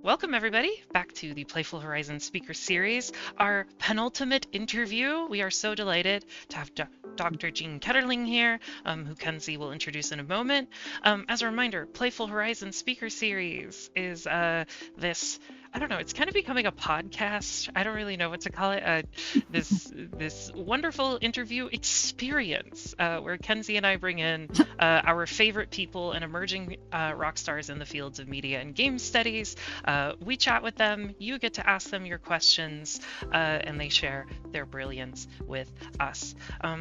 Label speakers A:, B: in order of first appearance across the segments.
A: Welcome everybody back to the Playful Horizons speaker series, our penultimate interview. We are so delighted to have Dr. Jean Ketterling here, who Kenzie will introduce in a moment. As a reminder, Playful Horizons speaker series is this, I don't know, it's kind of becoming a podcast. I don't really know what to call it. This wonderful interview experience where Kenzie and I bring in our favorite people and emerging rock stars in the fields of media and game studies. We chat with them, you get to ask them your questions, and they share their brilliance with us.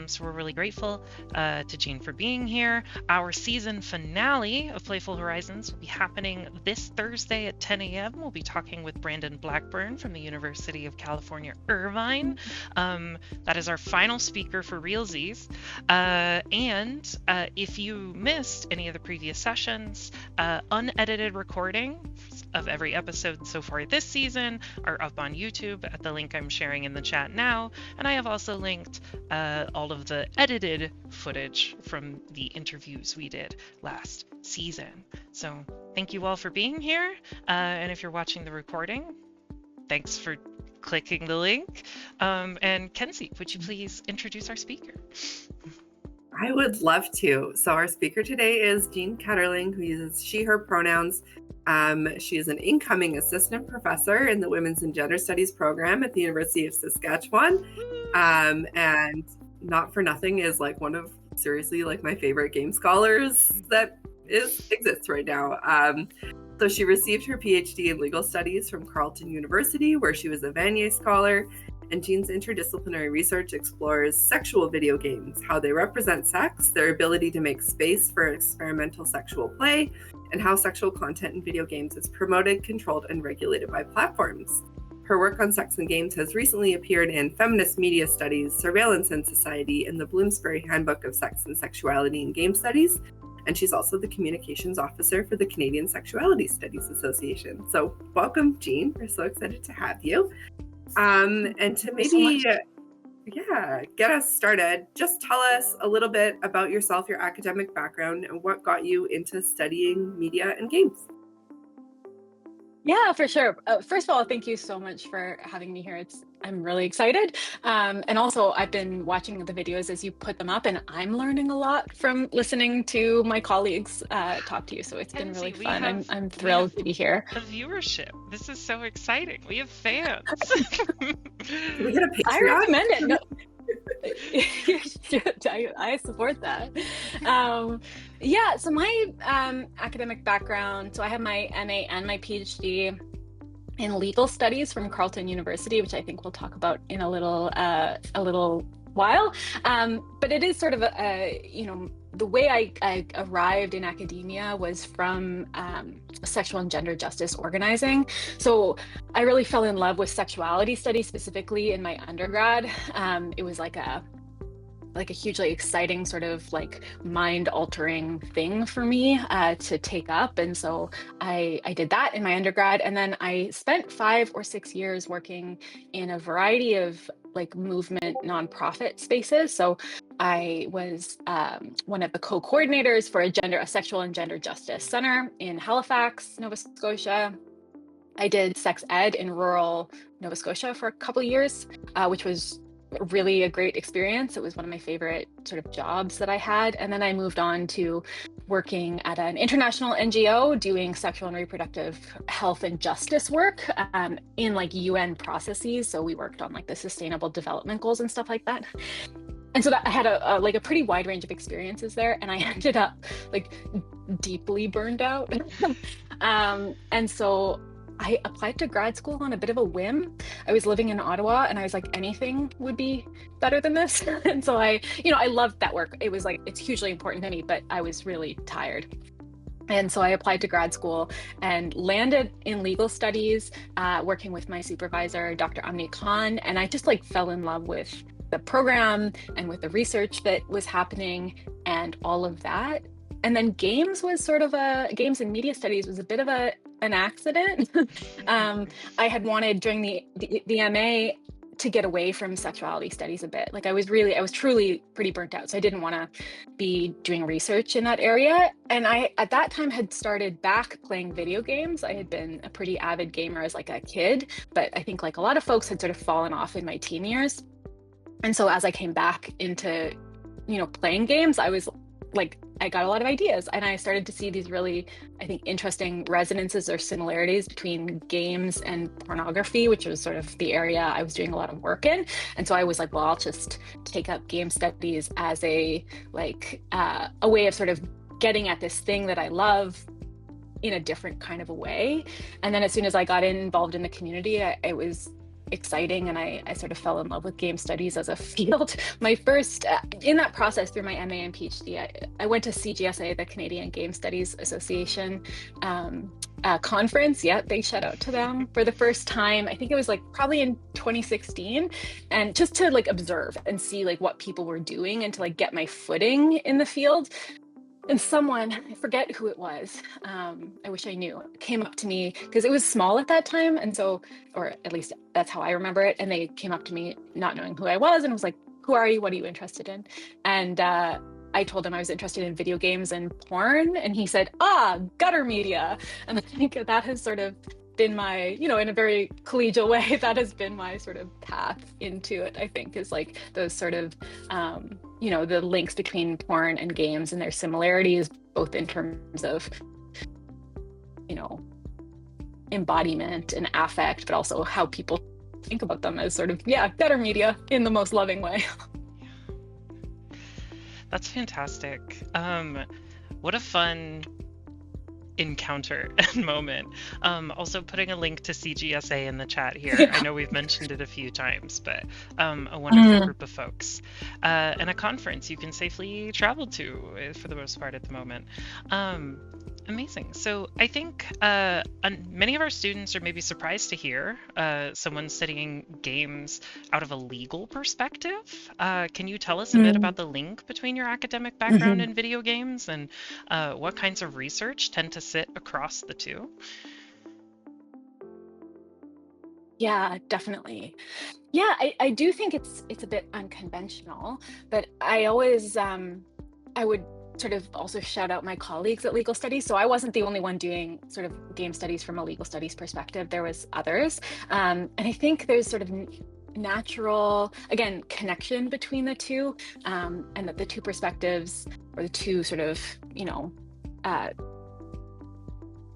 A: So we're really grateful to Jean for being here. Our season finale of Playful Horizons will be happening this Thursday at 10 a.m. We'll be talking with Brandon Blackburn from the University of California, Irvine. That is our final speaker for realsies. And if you missed any of the previous sessions, unedited recording of every episode so far this season are up on YouTube at the link I'm sharing in the chat now. And I have also linked all of the edited footage from the interviews we did last season. So thank you all for being here. And if you're watching the recording, thanks for clicking the link. And Kenzie, would you please introduce our speaker?
B: I would love to. So our speaker today is Jean Ketterling, who uses she, her pronouns. She is an incoming assistant professor in the Women's and Gender Studies program at the University of Saskatchewan. And not for nothing is like one of seriously like my favorite game scholars that exists right now. So she received her PhD in legal studies from Carleton University, where she was a Vanier scholar. And Jean's interdisciplinary research explores sexual video games, how they represent sex, their ability to make space for experimental sexual play, and how sexual content in video games is promoted, controlled, and regulated by platforms. Her work on sex and games has recently appeared in Feminist Media Studies, Surveillance and Society, and the Bloomsbury Handbook of Sex and Sexuality in Game Studies. And she's also the communications officer for the Canadian Sexuality Studies Association. So welcome, Jean. We're so excited to have you. And to maybe, get us started, just tell us a little bit about yourself, your academic background, and what got you into studying media and games.
C: Yeah, for sure. First of all, thank you so much for having me here. I'm really excited. And also, I've been watching the videos as you put them up, and I'm learning a lot from listening to my colleagues talk to you. So it's been really fun. I'm thrilled to be here.
A: A viewership. This is so exciting. We have fans.
B: Can we get a Patreon?
C: I recommend it. No. You should. I support that. So my academic background, so I have my MA and my PhD in legal studies from Carleton University, which I think we'll talk about in a little while. But it is sort of the way I arrived in academia was from sexual and gender justice organizing. So I really fell in love with sexuality studies, specifically in my undergrad. It was like a hugely exciting sort of like mind-altering thing for me to take up. And so I did that in my undergrad. And then I spent 5 or 6 years working in a variety of like movement nonprofit spaces. So I was one of the co-coordinators for a sexual and gender justice center in Halifax, Nova Scotia. I did sex ed in rural Nova Scotia for a couple of years, which was really a great experience. It was one of my favorite sort of jobs that I had. And then I moved on to working at an international NGO doing sexual and reproductive health and justice work in like UN processes. So we worked on like the sustainable development goals and stuff like that. And so that I had a pretty wide range of experiences there, and I ended up like deeply burned out. And so I applied to grad school on a bit of a whim. I was living in Ottawa and I was like, anything would be better than this. And so I loved that work. It was like, it's hugely important to me, but I was really tired. And so I applied to grad school and landed in legal studies, working with my supervisor, Dr. Amni Khan. And I just like fell in love with the program and with the research that was happening and all of that. And then games and media studies was a bit of an accident. I had wanted during the MA to get away from sexuality studies a bit. Like I was truly pretty burnt out. So I didn't want to be doing research in that area. And I, at that time, had started back playing video games. I had been a pretty avid gamer as like a kid, but I think like a lot of folks had sort of fallen off in my teen years. And so as I came back into, playing games, I was like, I got a lot of ideas, and I started to see these really, I think, interesting resonances or similarities between games and pornography, which was sort of the area I was doing a lot of work in. And so I was like, well, I'll just take up game studies as a way of sort of getting at this thing that I love in a different kind of a way. And then as soon as I got involved in the community, it was exciting, and I sort of fell in love with game studies as a field. My first in that process through my MA and PhD, I went to CGSA, the Canadian Game Studies Association conference. Yeah, big shout out to them, for the first time. I think it was like probably in 2016, and just to like observe and see like what people were doing and to like get my footing in the field. And someone, I forget who it was, I wish I knew, came up to me, because it was small at that time. And so, or at least that's how I remember it. And they came up to me not knowing who I was and was like, who are you? What are you interested in? And I told him I was interested in video games and porn. And he said, gutter media. And I think that has sort of been my, in a very collegial way, that has been my sort of path into it, I think, is like those sort of, the links between porn and games and their similarities, both in terms of, embodiment and affect, but also how people think about them as sort of, gutter media in the most loving way.
A: That's fantastic. What a fun encounter and moment. Also putting a link to CGSA in the chat here. Yeah. I know we've mentioned it a few times, but a wonderful group of folks, and a conference you can safely travel to for the most part at the moment. Amazing. So I think many of our students are maybe surprised to hear someone studying games out of a legal perspective. Can you tell us a bit about the link between your academic background and video games, and what kinds of research tend to sit across the two?
C: Yeah, definitely. Yeah, I do think it's a bit unconventional, but I always I would sort of also shout out my colleagues at legal studies. So I wasn't the only one doing sort of game studies from a legal studies perspective. There was others, and I think there's sort of natural, again, connection between the two, and that the two perspectives, or the two sort of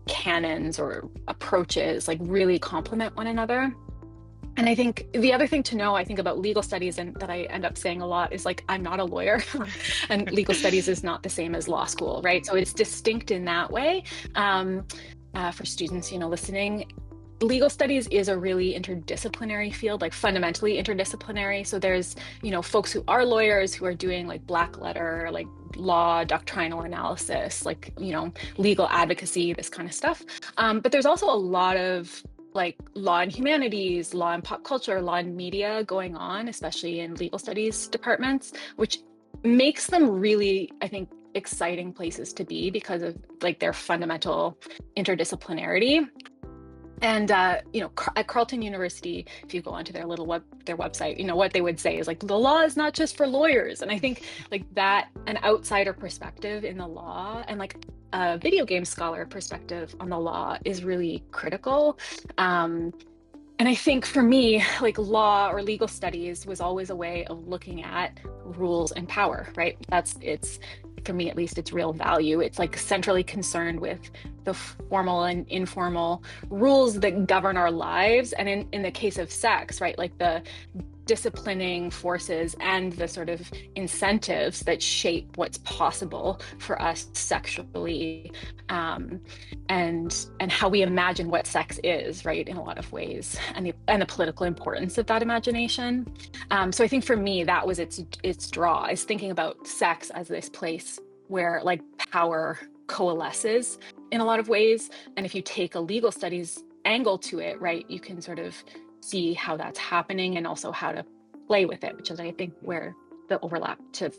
C: canons or approaches, like really complement one another. And I think the other thing to know, I think, about legal studies, and that I end up saying a lot, is like, I'm not a lawyer and legal studies is not the same as law school, right? So it's distinct in that way. For students, listening, legal studies is a really interdisciplinary field, like fundamentally interdisciplinary. So there's, folks who are lawyers who are doing like black letter, like law, doctrinal analysis, like, legal advocacy, this kind of stuff. But there's also a lot of like law and humanities, law and pop culture, law and media going on, especially in legal studies departments, which makes them really, I think, exciting places to be because of like their fundamental interdisciplinarity. And at Carleton University, if you go onto their website, what they would say is like, the law is not just for lawyers. And I think like that, an outsider perspective in the law, and like a video game scholar perspective on the law, is really critical. And I think for me, like law or legal studies was always a way of looking at rules and power, right? It's for me, at least, its real value. It's like centrally concerned with the formal and informal rules that govern our lives. And in the case of sex, right, like the disciplining forces and the sort of incentives that shape what's possible for us sexually, and how we imagine what sex is, right, in a lot of ways, and the political importance of that imagination. So I think for me, that was its draw, is thinking about sex as this place where like power coalesces in a lot of ways. And if you take a legal studies angle to it, right, you can sort of see how that's happening and also how to play with it, which is, I think, where the overlap to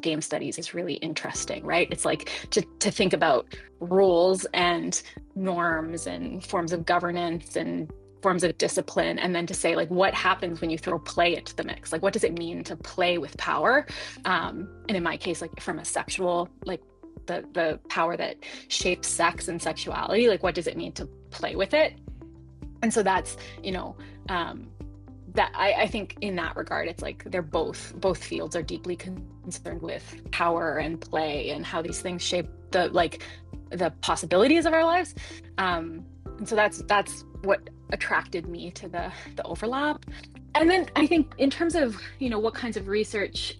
C: game studies is really interesting, right? It's like to think about rules and norms and forms of governance and forms of discipline, and then to say like what happens when you throw play into the mix, like what does it mean to play with power, and in my case, like from a sexual, like the power that shapes sex and sexuality, like what does it mean to play with it? And so that's, you know, that I think in that regard, it's like they're both fields are deeply concerned with power and play and how these things shape the possibilities of our lives. And so that's what attracted me to the overlap. And then I think in terms of, you know, what kinds of research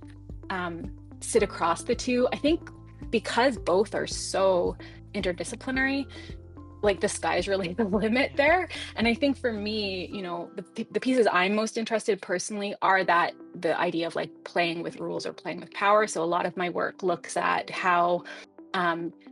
C: sit across the two, I think because both are so interdisciplinary, like the sky's really the limit there. And I think for me, you know, the pieces I'm most interested personally are that the idea of like playing with rules or playing with power. So a lot of my work looks at how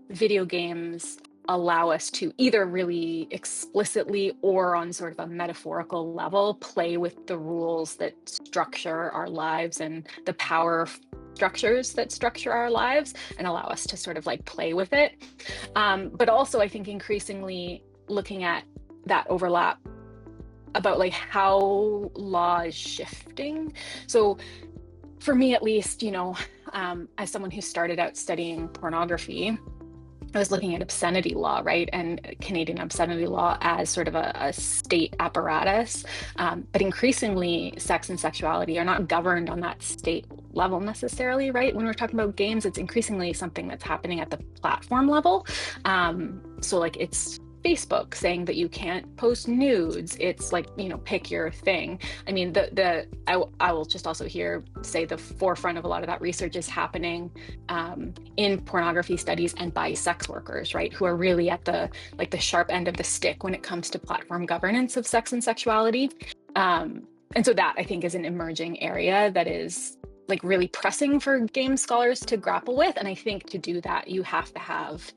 C: video games allow us to either really explicitly or on sort of a metaphorical level play with the rules that structure our lives and the power structures that structure our lives, and allow us to sort of like play with it. But also I think increasingly looking at that overlap about like how law is shifting. So for me, at least, you know, as someone who started out studying pornography, I was looking at obscenity law, right? And Canadian obscenity law as sort of a state apparatus. But increasingly, sex and sexuality are not governed on that state level necessarily, right? When we're talking about games, it's increasingly something that's happening at the platform level. So like it's Facebook saying that you can't post nudes. It's like, you know, pick your thing. I mean, I will just also here say the forefront of a lot of that research is happening in pornography studies and by sex workers, right? Who are really at the sharp end of the stick when it comes to platform governance of sex and sexuality. And so that I think is an emerging area that is like really pressing for game scholars to grapple with. And I think to do that, you have to have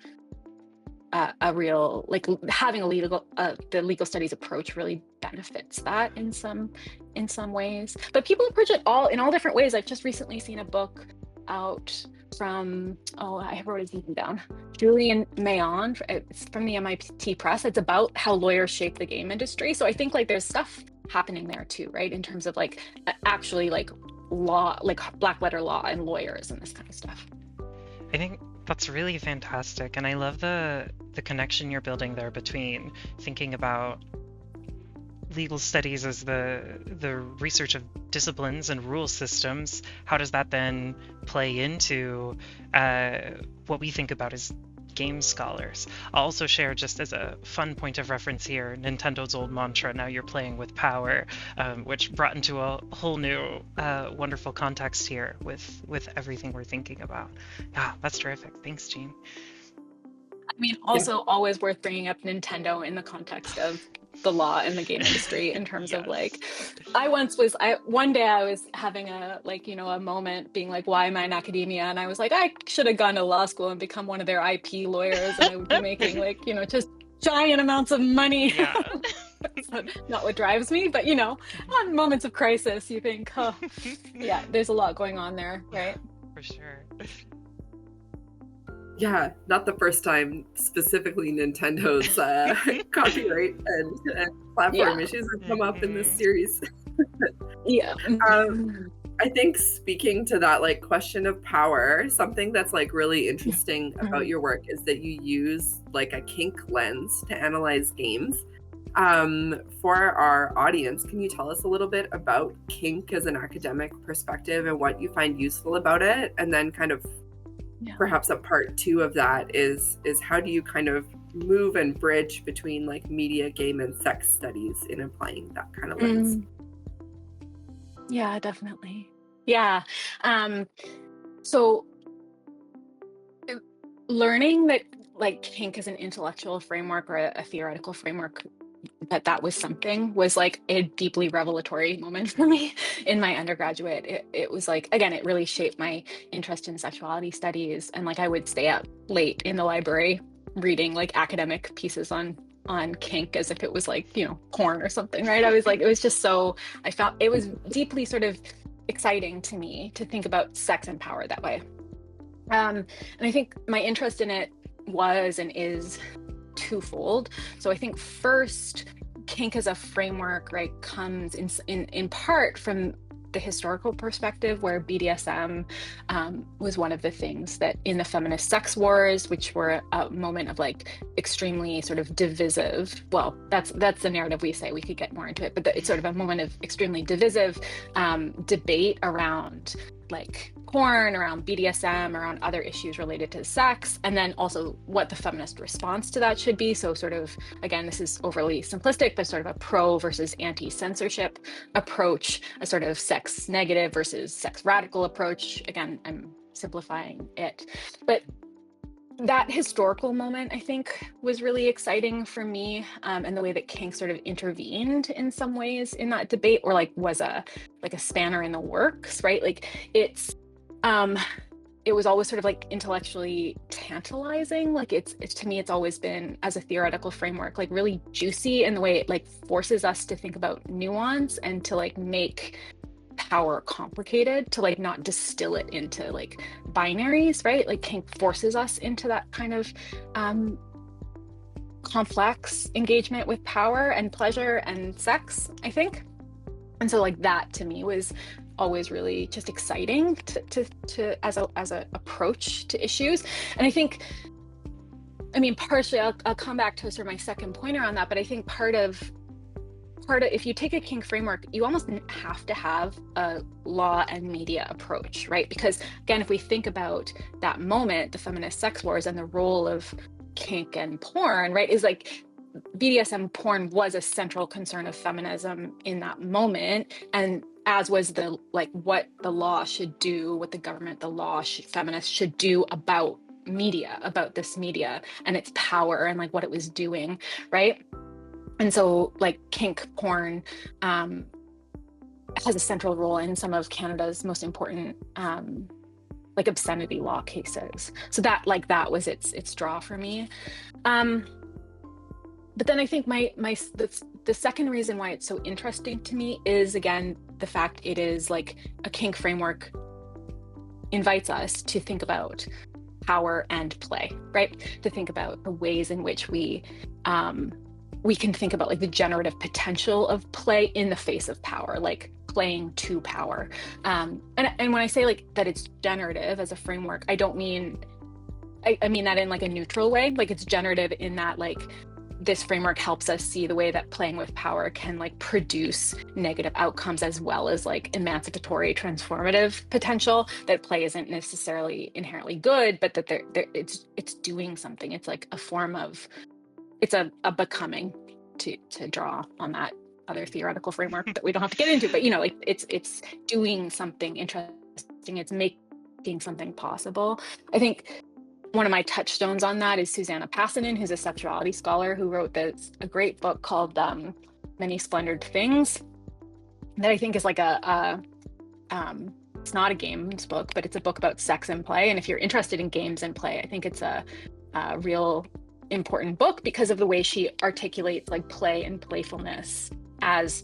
C: a real, like having the legal studies approach really benefits that in some ways. But people approach it in all different ways. I've just recently seen a book out from, I wrote his name down, Julian Mayon. It's from the MIT Press. It's about how lawyers shape the game industry. So I think like there's stuff happening there too, right? In terms of like actually like law, like black letter law and lawyers and this kind of stuff.
A: I think that's really fantastic, and I love the connection you're building there between thinking about legal studies as the research of disciplines and rule systems. How does that then play into what we think about as game scholars? I'll also share, just as a fun point of reference here, Nintendo's old mantra, "Now you're playing with power," which brought into a whole new wonderful context here with everything we're thinking about. Yeah, that's terrific. Thanks, Jean.
C: I mean, also always worth bringing up Nintendo in the context of the law and the game industry in terms of like, one day I was having a moment being like, why am I in academia? And I was like, I should have gone to law school and become one of their IP lawyers, and I would be making like, you know, just giant amounts of money.
A: Yeah.
C: That's not what drives me, but you know, on moments of crisis, you think, oh, yeah, there's a lot going on there, right?
A: For sure.
B: Yeah, not the first time specifically Nintendo's copyright and platform issues have come up in this series.
C: Yeah.
B: I think speaking to that like question of power, something that's like really interesting about your work is that you use like a kink lens to analyze games. For our audience, can you tell us a little bit about kink as an academic perspective and what you find useful about it? And then kind of perhaps a part two of that is how do you kind of move and bridge between like media, game, and sex studies in applying that kind of lens?
C: Yeah, definitely. Yeah. So learning that like kink is an intellectual framework or a theoretical framework, that was something, was like a deeply revelatory moment for me in my undergraduate. It was like, again, it really shaped my interest in sexuality studies. And like I would stay up late in the library reading like academic pieces on kink as if it was like, you know, porn or something, right? I was like, it was just so, I felt it was deeply sort of exciting to me to think about sex and power that way. And I think my interest in it was and is twofold. So I think first, kink as a framework, right, comes in part from the historical perspective, where BDSM was one of the things that in the feminist sex wars, which were a moment of like extremely sort of divisive, well, that's the narrative we say, we could get more into it, but it's sort of a moment of extremely divisive debate around like porn, around BDSM, around other issues related to sex, and then also what the feminist response to that should be. So sort of, again, this is overly simplistic, but sort of a pro versus anti-censorship approach, a sort of sex negative versus sex radical approach. Again, I'm simplifying it. But that historical moment, I think, was really exciting for me, and the way that kink sort of intervened in some ways in that debate, or like was a spanner in the works, right? Like it was always sort of like intellectually tantalizing. Like it's to me, it's always been, as a theoretical framework, like really juicy in the way it like forces us to think about nuance and to like make power complicated, to like not distill it into like binaries, right? Like kink forces us into that kind of complex engagement with power and pleasure and sex, I think. And so like that to me was always really just exciting to as a approach to issues. And I think, I mean, partially I'll come back to sort of my second pointer on that, but I think part of if you take a kink framework, you almost have to have a law and media approach, right? Because again, if we think about that moment, the feminist sex wars and the role of kink and porn, right, is like BDSM porn was a central concern of feminism in that moment, and as was the like what the law should do, what the government, the law, feminists should do about media, about this media and its power and like what it was doing, right? And so like kink porn has a central role in some of Canada's most important like obscenity law cases. So that was its draw for me. But then I think the second reason why it's so interesting to me is, again, the fact it is like a kink framework invites us to think about power and play, right? To think about the ways in which we can think about like the generative potential of play in the face of power, like playing to power. And when I say like that it's generative as a framework, I don't mean, I mean that in like a neutral way. Like it's generative in that like this framework helps us see the way that playing with power can like produce negative outcomes, as well as like emancipatory, transformative potential, that play isn't necessarily inherently good, but that it's doing something. It's like a form of, it's a becoming, to draw on that other theoretical framework that we don't have to get into, but you know, like it's doing something interesting. It's making something possible. I think one of my touchstones on that is Susanna Passanen, who's a sexuality scholar, who wrote a great book called Many Splendored Things, that I think is like it's not a games book, but it's a book about sex and play. And if you're interested in games and play, I think it's a real important book because of the way she articulates like play and playfulness as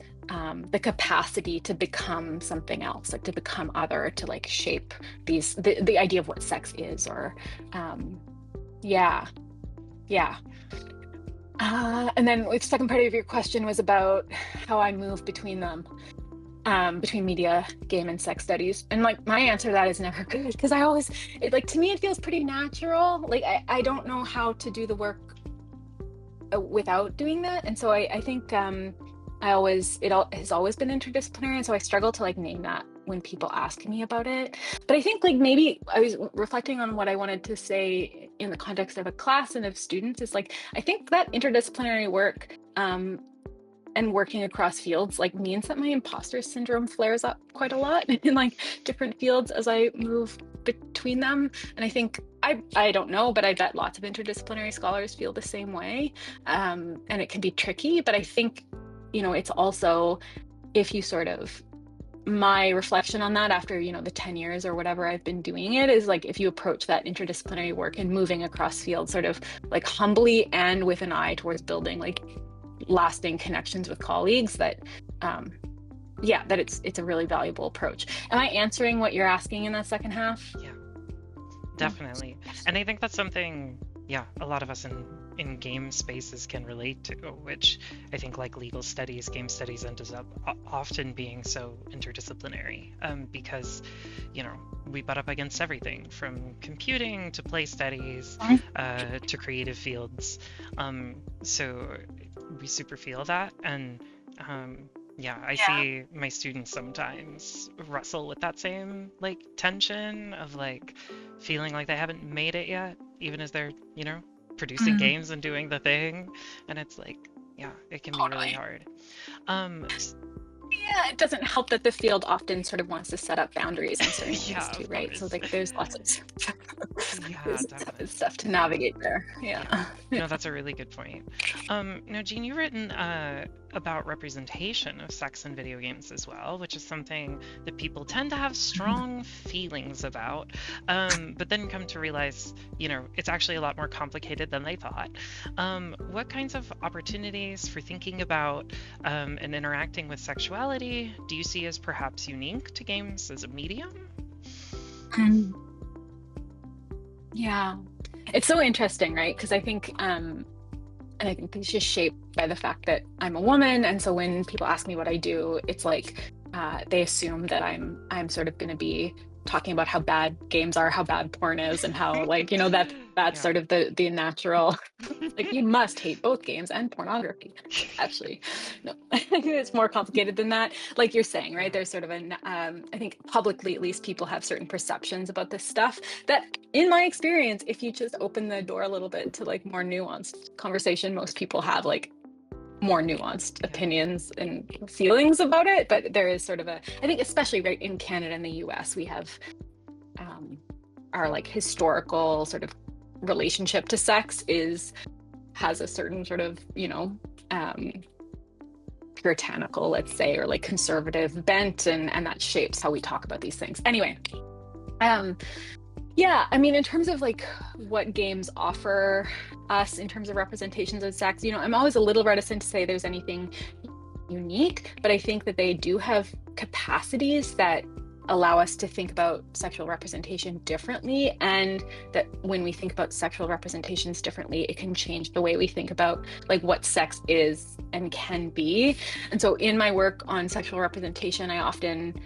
C: the capacity to become something else, like to become other, to like shape the idea of what sex is, or and then the second part of your question was about how I move between them, between media, game, and sex studies. And like my answer to that is never good, because to me it feels pretty natural. Like I don't know how to do the work without doing that, and so I think it has always been interdisciplinary, and so I struggle to like name that when people ask me about it. But I think like maybe I was reflecting on what I wanted to say in the context of a class and of students is like, I think that interdisciplinary work and working across fields like means that my imposter syndrome flares up quite a lot in like different fields as I move between them. And I think I don't know, but I bet lots of interdisciplinary scholars feel the same way, and it can be tricky. But I think, you know, it's also, if you sort of, my reflection on that after, you know, the 10 years or whatever I've been doing it is like, if you approach that interdisciplinary work and moving across fields sort of like humbly and with an eye towards building like lasting connections with colleagues, that that it's a really valuable approach. Am I answering what you're asking in that second half?
A: Yeah, definitely. And I think that's something, a lot of us in in game spaces can relate to, which I think like legal studies, game studies ends up often being so interdisciplinary, because, you know, we butt up against everything from computing to play studies to creative fields. So we super feel that. And yeah, I see my students sometimes wrestle with that same like tension of like feeling like they haven't made it yet, even as they're, you know, producing games and doing the thing. And it's like, yeah, it can be really hard.
C: Yeah, it doesn't help that the field often sort of wants to set up boundaries in certain things too, right? So like there's lots of stuff to navigate there. Yeah.
A: No, that's a really good point. Now, Jean, you've written about representation of sex in video games as well, which is something that people tend to have strong feelings about, but then come to realize, you know, it's actually a lot more complicated than they thought. What kinds of opportunities for thinking about and interacting with sexuality do you see as perhaps unique to games as a medium?
C: Yeah, it's so interesting, right? Because I think, and I think it's just shaped by the fact that I'm a woman, and so when people ask me what I do, it's like they assume that I'm sort of going to be talking about how bad games are, how bad porn is, and how, like, you know, that's sort of the natural, like, you must hate both games and pornography. Actually, no, I think it's more complicated than that. Like you're saying, right? There's sort of I think publicly, at least, people have certain perceptions about this stuff that, in my experience, if you just open the door a little bit to like more nuanced conversation, most people have like more nuanced opinions and feelings about it. But there is sort of I think especially right in Canada and the US, we have our like historical sort of relationship to sex has a certain sort of, you know, puritanical, let's say, or like conservative bent, and that shapes how we talk about these things. Anyway, yeah, I mean, in terms of like what games offer us in terms of representations of sex, you know, I'm always a little reticent to say there's anything unique, but I think that they do have capacities that allow us to think about sexual representation differently, and that when we think about sexual representations differently, it can change the way we think about like what sex is and can be. And so in my work on sexual representation, I often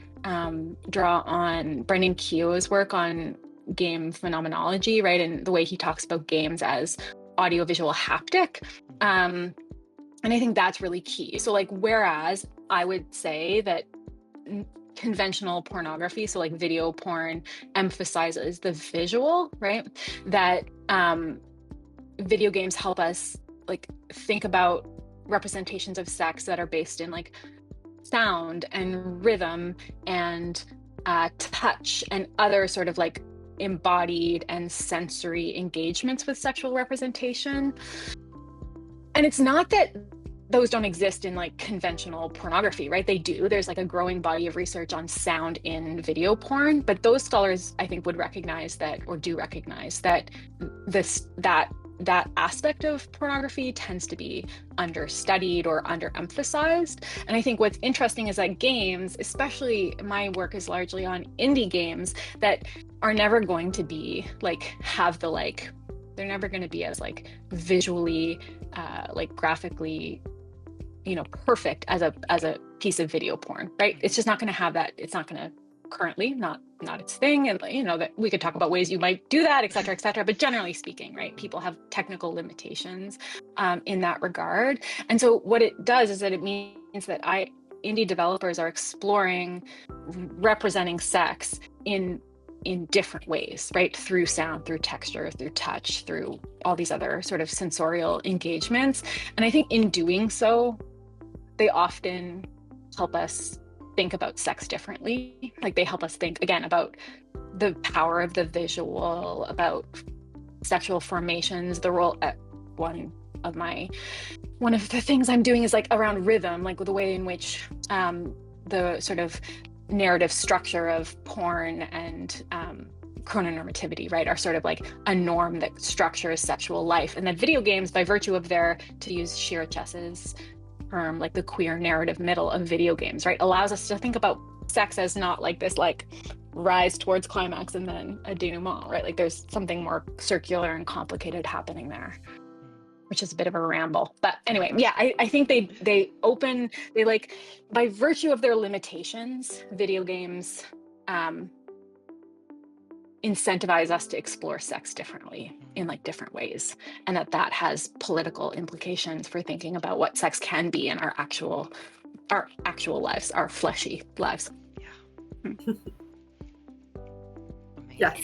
C: draw on Brendan Keogh's work on game phenomenology, right? And the way he talks about games as audiovisual haptic. And I think that's really key. So like, whereas I would say that conventional pornography, so like video porn, emphasizes the visual, right? That video games help us like think about representations of sex that are based in like sound and rhythm and touch and other sort of like embodied and sensory engagements with sexual representation. And it's not that those don't exist in like conventional pornography, right? They do. There's like a growing body of research on sound in video porn, but those scholars, I think, would recognize that, or do recognize that that aspect of pornography tends to be understudied or underemphasized. And I think what's interesting is that games, especially my work is largely on indie games, that are never going to be like they're never going to be as like visually like graphically, you know, perfect as a piece of video porn, right? It's just not going to have that. It's not going to currently, not its thing. And, you know, that we could talk about ways you might do that, et cetera, but generally speaking, right, people have technical limitations in that regard. And so what it does is that it means that indie developers are exploring representing sex in different ways, right? Through sound, through texture, through touch, through all these other sort of sensorial engagements. And I think in doing so, they often help us think about sex differently. Like they help us think again about the power of the visual, about sexual formations, the role at one of the things I'm doing is like around rhythm, like the way in which the sort of narrative structure of porn and chrononormativity, right, are sort of like a norm that structures sexual life. And that video games, by virtue of their, to use Shira Chess's term, like the queer narrative middle of video games, right, allows us to think about sex as not like this like rise towards climax and then a denouement, right? Like there's something more circular and complicated happening there. which is a bit of a ramble. But anyway, yeah, I think they like, by virtue of their limitations, video games incentivize us to explore sex differently in like different ways, and that has political implications for thinking about what sex can be in our actual lives, our fleshy lives.
B: Yes.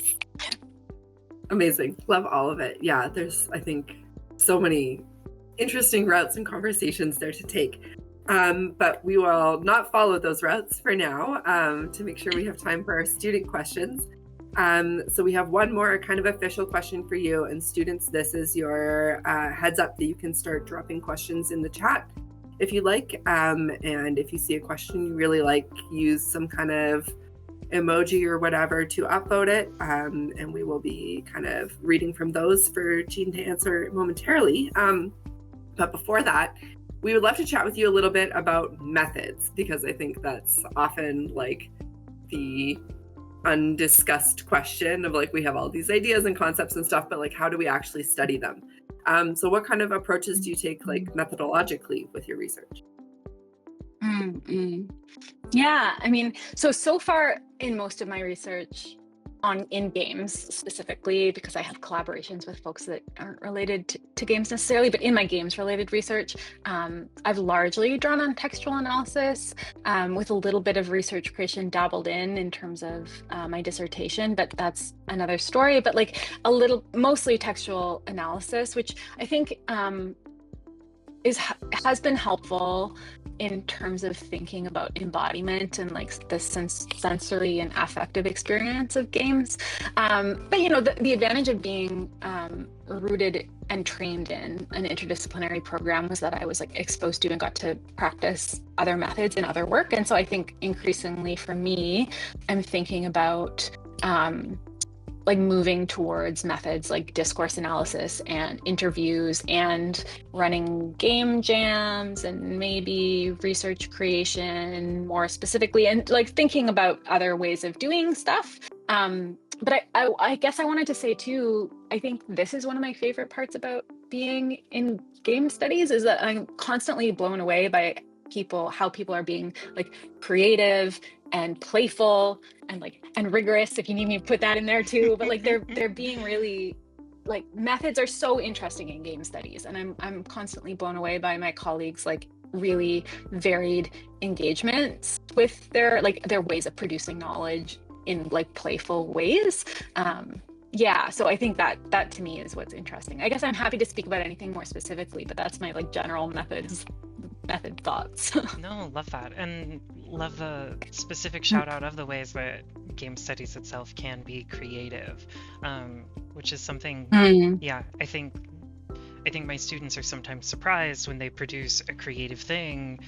B: Amazing. Love all of it. Yeah, there's, I think, so many interesting routes and conversations there to take. But we will not follow those routes for now, to make sure we have time for our student questions. So we have one more kind of official question for you. And students, this is your heads up that you can start dropping questions in the chat if you like. And if you see a question you really like, use some kind of emoji or whatever to upvote it. And we will be kind of reading from those for Jean to answer momentarily. But before that, we would love to chat with you a little bit about methods, because I think that's often like the undiscussed question of like, we have all these ideas and concepts and stuff, but like, how do we actually study them? So what kind of approaches do you take like methodologically with your research?
C: Yeah, I mean, so far in most of my research in games specifically, because I have collaborations with folks that aren't related to games necessarily, but in my games related research, I've largely drawn on textual analysis, with a little bit of research creation dabbled in terms of my dissertation, but that's another story. But like mostly textual analysis, which I think has been helpful in terms of thinking about embodiment and like the sensory and affective experience of games. But you know, the advantage of being rooted and trained in an interdisciplinary program was that I was like exposed to and got to practice other methods in other work. And so I think increasingly for me, I'm thinking about like moving towards methods like discourse analysis and interviews and running game jams and maybe research creation more specifically, and like thinking about other ways of doing stuff. But I guess I wanted to say too, I think this is one of my favorite parts about being in game studies, is that I'm constantly blown away by how people are being like creative and playful and rigorous, if you need me to put that in there too, but like they're being really, like, methods are so interesting in game studies, and I'm constantly blown away by my colleagues like really varied engagements with their ways of producing knowledge in like playful ways. Yeah, so I think that to me is what's interesting. I guess I'm happy to speak about anything more specifically, but that's my like general method thoughts.
A: No, love that, and love the specific shout out of the ways that game studies itself can be creative, which is something, yeah, I think my students are sometimes surprised when they produce a creative thing,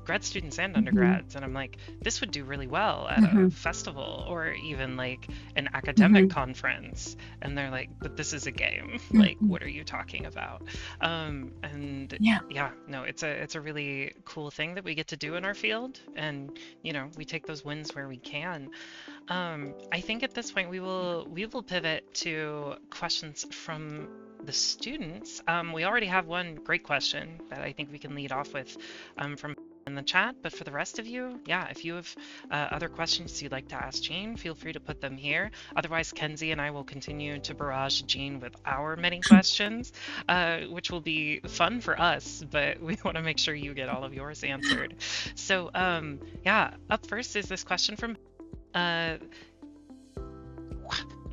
A: grad students and undergrads, and I'm like, this would do really well at a festival or even like an academic conference, and they're like, but this is a game, like, what are you talking about? And yeah, no, it's a really cool thing that we get to do in our field, and you know, we take those wins where we can. I think at this point we will pivot to questions from the students. We already have one great question that I think we can lead off with from in the chat, but for the rest of you, yeah, if you have other questions you'd like to ask Jean, feel free to put them here. Otherwise, Kenzie and I will continue to barrage Jean with our many questions, which will be fun for us, but we want to make sure you get all of yours answered. So yeah, up first is this question from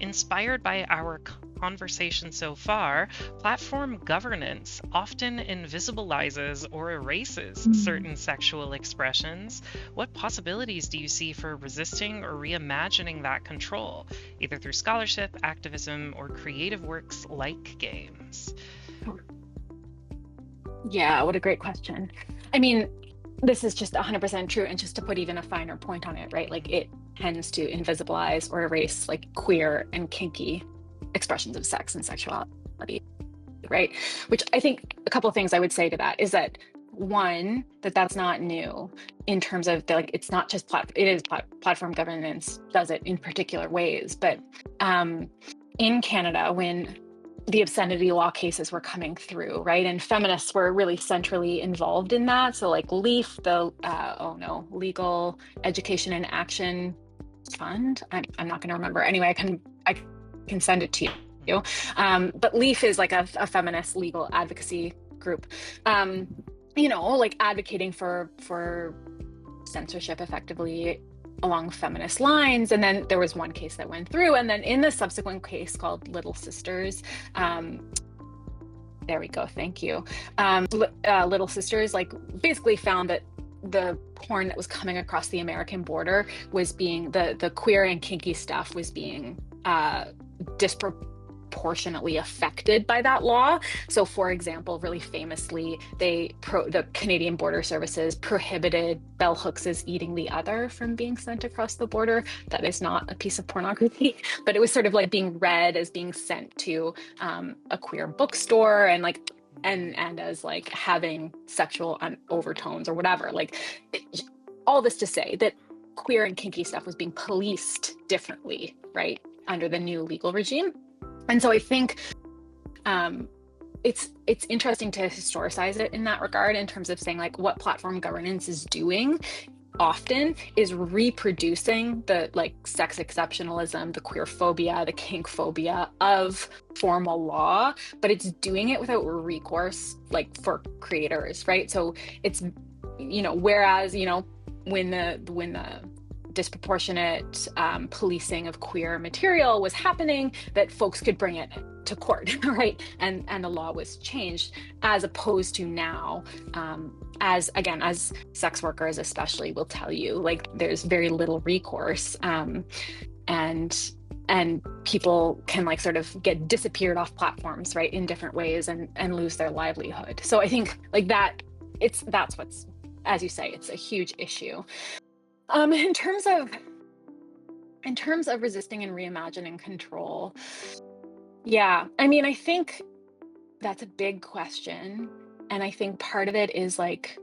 A: inspired by our conversation so far, platform governance often invisibilizes or erases certain sexual expressions. What possibilities do you see for resisting or reimagining that control, either through scholarship, activism, or creative works like games?
C: Yeah, what a great question. I mean, this is just 100% true, and just to put even a finer point on it, right? Like, it tends to invisibilize or erase like queer and kinky expressions of sex and sexuality, right? Which I think a couple of things I would say to that is that, one, that's not new in terms of it's not just platform governance does it in particular ways, but in Canada, when the obscenity law cases were coming through, right? And feminists were really centrally involved in that. So like LEAF, the Legal Education and Action Fund. I'm not going to remember. Anyway, I can send it to you. But LEAF is like a feminist legal advocacy group. Like advocating for censorship effectively along feminist lines. And then there was one case that went through, and then in the subsequent case called Little Sisters, there we go, thank you. Little Sisters like basically found that the porn that was coming across the American border was being, the queer and kinky stuff was being disproportionately affected by that law. So for example, really famously, the Canadian Border Services prohibited bell hooks eating the other from being sent across the border. That is not a piece of pornography, but it was sort of like being read as being sent to a queer bookstore and like and as like having sexual overtones or whatever. All this to say that queer and kinky stuff was being policed differently, right, under the new legal regime. And so I think it's interesting to historicize it in that regard, in terms of saying like what platform governance is doing often is reproducing the like sex exceptionalism, the queer phobia, the kink phobia of formal law, but it's doing it without recourse like for creators, right? So it's, whereas, when the disproportionate policing of queer material was happening, that folks could bring it to court, right? And the law was changed, as opposed to now, as sex workers especially will tell you, like there's very little recourse, and people can like sort of get disappeared off platforms, right, in different ways and lose their livelihood. So I think like that's what's, as you say, it's a huge issue. In terms of resisting and reimagining control, I think that's a big question. And I think part of it is like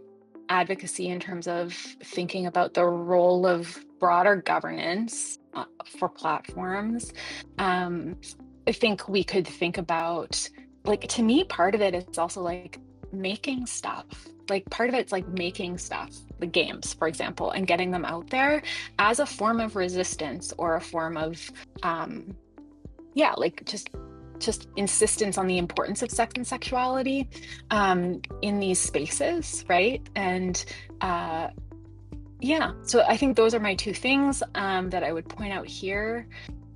C: advocacy in terms of thinking about the role of broader governance for platforms. I think we could think about, like, to me, part of it is also like making stuff. Like part of it's like making stuff, the games, for example, and getting them out there as a form of resistance or a form of, just insistence on the importance of sex and sexuality in these spaces, right? And so I think those are my two things that I would point out here.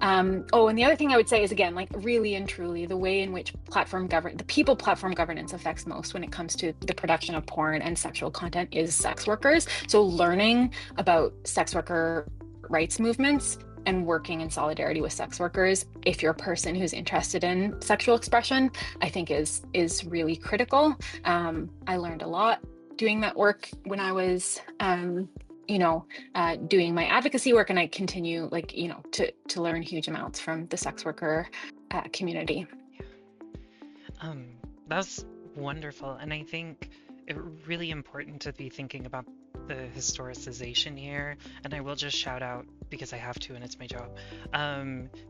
C: And the other thing I would say is, again, like really and truly the way in which platform governance affects most when it comes to the production of porn and sexual content is sex workers. So learning about sex worker rights movements and working in solidarity with sex workers, if you're a person who's interested in sexual expression, I think is really critical. I learned a lot doing that work when I was doing my advocacy work, and I continue to learn huge amounts from the sex worker community.
A: That's wonderful. And I think it's really important to be thinking about the historicization here. And I will just shout out, because I have to and it's my job.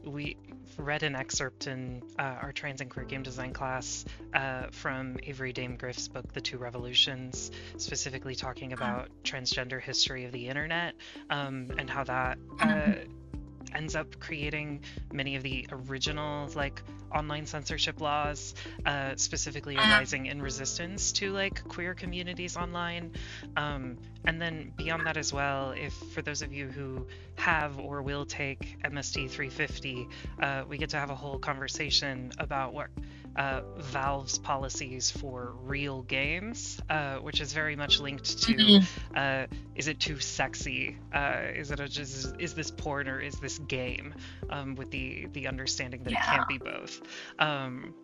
A: We read an excerpt in our trans and queer game design class from Avery Dame Griff's book, The Two Revolutions, specifically talking about transgender history of the internet, and how that ends up creating many of the original like online censorship laws, specifically arising in resistance to like queer communities online. And then beyond that as well, if for those of you who have or will take MST 350, we get to have a whole conversation about what Valve's policies for real games, which is very much linked to is it too sexy? Is this porn or is this game? With the understanding that it can't be both.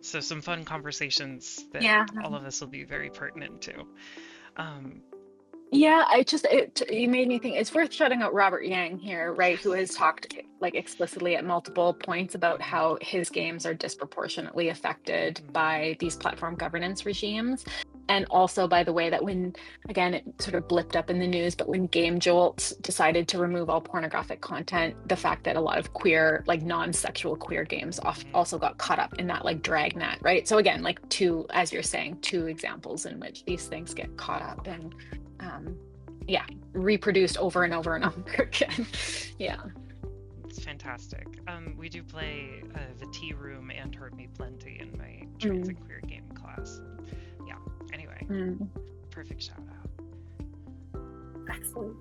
A: So some fun conversations that all of us will be very pertinent to.
C: You made me think it's worth shouting out Robert Yang here, right, who has talked like explicitly at multiple points about how his games are disproportionately affected by these platform governance regimes. And also by the way that when, again, it sort of blipped up in the news, but when Game Jolt decided to remove all pornographic content, the fact that a lot of queer, like non-sexual queer games also got caught up in that like dragnet, right? So again, like two, as you're saying, two examples in which these things get caught up and reproduced over and over and over again. Yeah.
A: It's fantastic. We do play the Tea Room and Heard Me Plenty in my trans and queer game class. Yeah. Anyway, perfect shout out.
B: Excellent.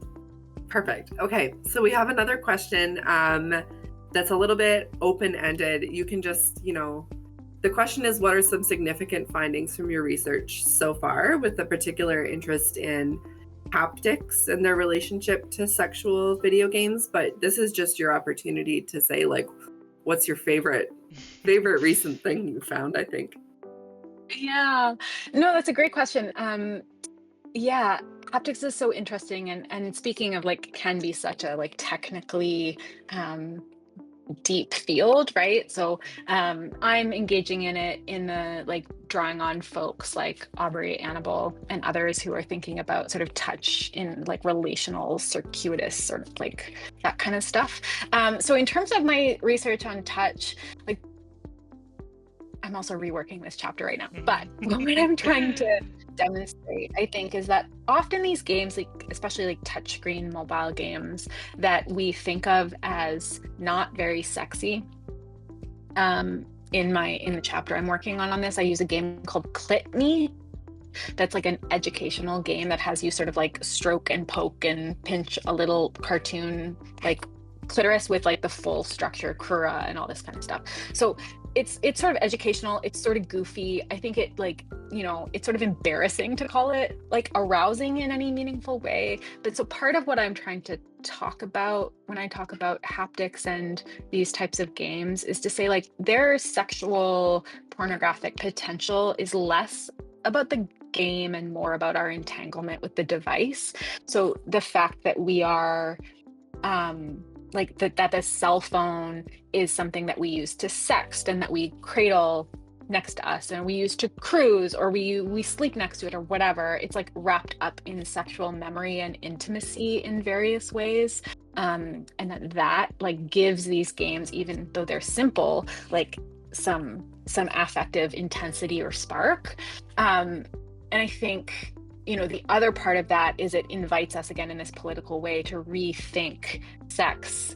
B: Perfect. Okay, so we have another question that's a little bit open-ended. You can just, the question is, what are some significant findings from your research so far with a particular interest in haptics and their relationship to sexual video games? But this is just your opportunity to say, like, what's your favorite recent thing you found, I think.
C: Yeah, no, that's a great question. Yeah, haptics is so interesting, and speaking of like can be such a like technically deep field, right? So I'm engaging in it in the like drawing on folks like Aubrey Annabelle and others who are thinking about sort of touch in like relational circuitous sort of like that kind of stuff. So in terms of my research on touch, like I'm also reworking this chapter right now, but what I'm trying to demonstrate, I think, is that often these games, like especially like touchscreen mobile games that we think of as not very sexy. In the chapter I'm working on this, I use a game called Clit Me. That's like an educational game that has you sort of like stroke and poke and pinch a little cartoon like clitoris with like the full structure, crura, and all this kind of stuff. So it's sort of educational, it's sort of goofy. I think it like, it's sort of embarrassing to call it like arousing in any meaningful way. But so part of what I'm trying to talk about when I talk about haptics and these types of games is to say like their sexual pornographic potential is less about the game and more about our entanglement with the device. So the fact that we are like that the cell phone is something that we use to sext and that we cradle next to us and we use to cruise or we sleep next to it or whatever, it's like wrapped up in sexual memory and intimacy in various ways, and that like gives these games, even though they're simple, like some affective intensity or spark. And I think the other part of that is it invites us again in this political way to rethink sex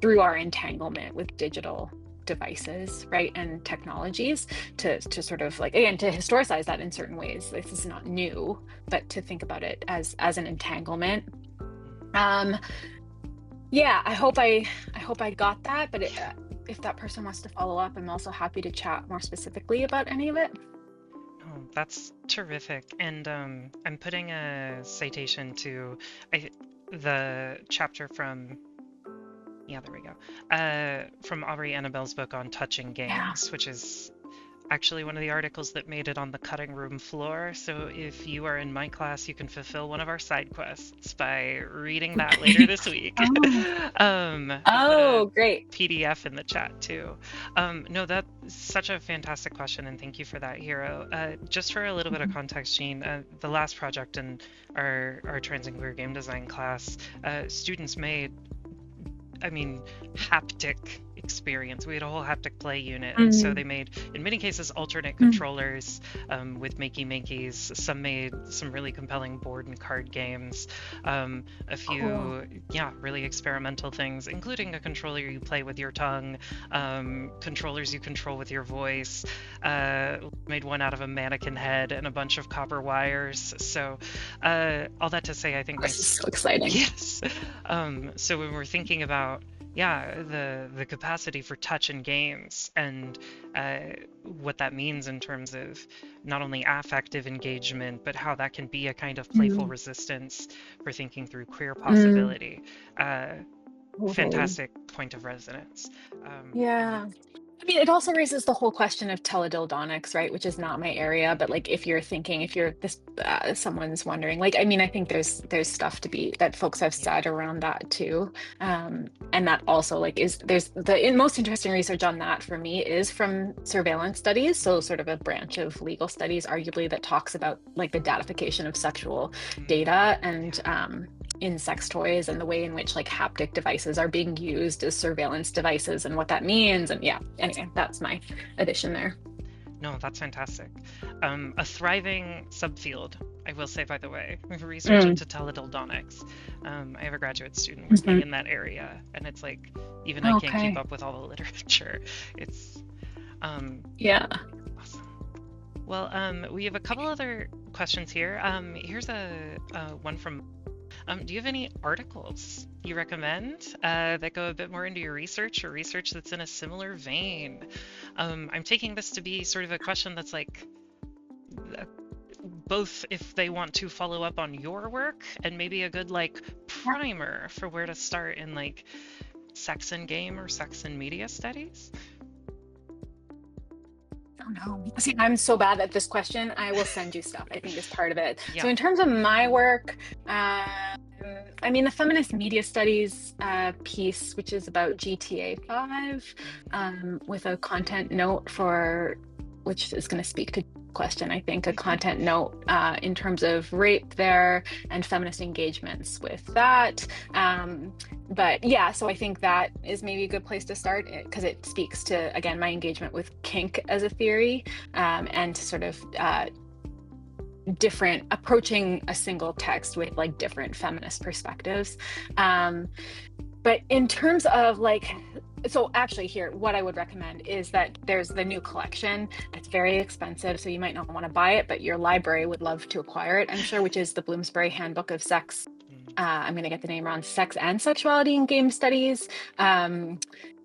C: through our entanglement with digital devices, right, and technologies, to sort of like, again, to historicize that in certain ways. This is not new, but to think about it as an entanglement. Yeah, I hope I got that, but if that person wants to follow up, I'm also happy to chat more specifically about any of it.
A: Oh, that's terrific. And I'm putting a citation to the chapter from, there we go, from Aubrey Annabelle's book on touching games, which is actually one of the articles that made it on the cutting room floor. So if you are in my class, you can fulfill one of our side quests by reading that later this week.
C: Great.
A: PDF in the chat too. No, that's such a fantastic question, and thank you for that, Hero. Just for a little bit of context, Jean, the last project in our trans and queer game design class, students made, haptic experience. We had a whole haptic play unit, and so they made, in many cases, alternate controllers with makey-makeys. Some made some really compelling board and card games. A few, really experimental things, including a controller you play with your tongue, controllers you control with your voice. Made one out of a mannequin head and a bunch of copper wires. So all that to say, I think
C: this is so exciting.
A: Yes. So when we're thinking about the capacity for touch in games and what that means in terms of not only affective engagement, but how that can be a kind of playful resistance for thinking through queer possibility. Fantastic point of resonance.
C: I mean, it also raises the whole question of teledildonics, right? Which is not my area, but like if you're this, someone's wondering, like, I mean, I think there's stuff that folks have said around that too, and that also like there's most interesting research on that for me is from surveillance studies, so sort of a branch of legal studies, arguably, that talks about like the datification of sexual data and in sex toys, and the way in which like haptic devices are being used as surveillance devices and what that means. And yeah, anyway, that's my addition there.
A: No, that's fantastic. A thriving subfield, I will say, by the way, research into teledildonics. I have a graduate student working in that area, and it's like, even I can't keep up with all the literature. It's
C: yeah.
A: Awesome. Well, we have a couple other questions here. Here's a one from do you have any articles you recommend that go a bit more into your research, or research that's in a similar vein? I'm taking this to be sort of a question that's like both if they want to follow up on your work, and maybe a good like primer for where to start in like sex and game or sex and media studies.
C: Oh no. See, I'm so bad at this question. I will send you stuff, I think, is part of it.
A: Yeah.
C: So in terms of my work, I mean, the feminist media studies piece, which is about GTA 5, with a content note which is going to speak to question, I think, a content note in terms of rape there and feminist engagements with that. But yeah, so I think that is maybe a good place to start, because it speaks to, again, my engagement with kink as a theory, and sort of different approaching a single text with like different feminist perspectives. But in terms of like, so actually here, what I would recommend is that there's the new collection. It's very expensive, so you might not want to buy it, but your library would love to acquire it, I'm sure, which is the Bloomsbury Handbook of Sex. I'm going to get the name wrong, Sex and Sexuality in Game Studies.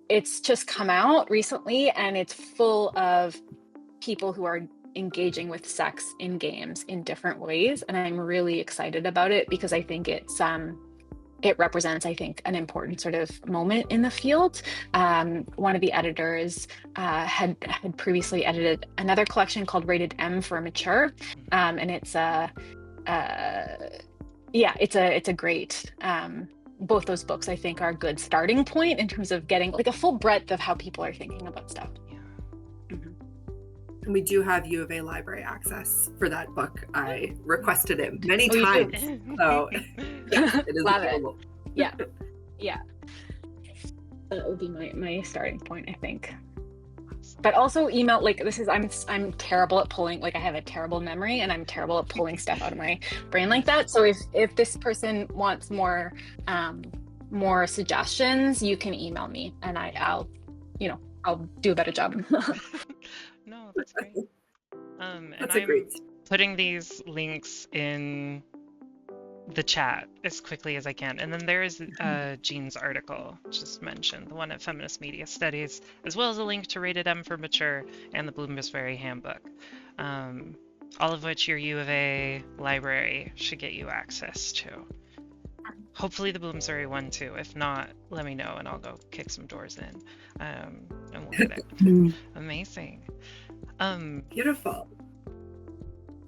C: It's just come out recently, and it's full of people who are engaging with sex in games in different ways. And I'm really excited about it, because I think it represents, I think, an important sort of moment in the field. One of the editors had previously edited another collection called Rated M for Mature, and it's a great. Both those books, I think, are a good starting point in terms of getting like a full breadth of how people are thinking about stuff.
B: And we do have U of A library access for that book. I requested it many times. So yeah, it is available.
C: Yeah. That would be my starting point, I think. But also email, like I'm terrible at pulling, like I have a terrible memory, and I'm terrible at pulling stuff out of my brain like that. So if this person wants more suggestions, you can email me, and I'll do a better job.
A: No, that's great. And
B: That's
A: I'm
B: great.
A: putting these links in the chat as quickly as I can. And then there is Jean's article, just mentioned, the one at Feminist Media Studies, as well as a link to Rated M for Mature and the Bloomsbury Handbook, all of which your U of A library should get you access to. Hopefully the Bloomsbury one too. If not, let me know and I'll go kick some doors in, and we'll get it. Amazing.
B: Beautiful.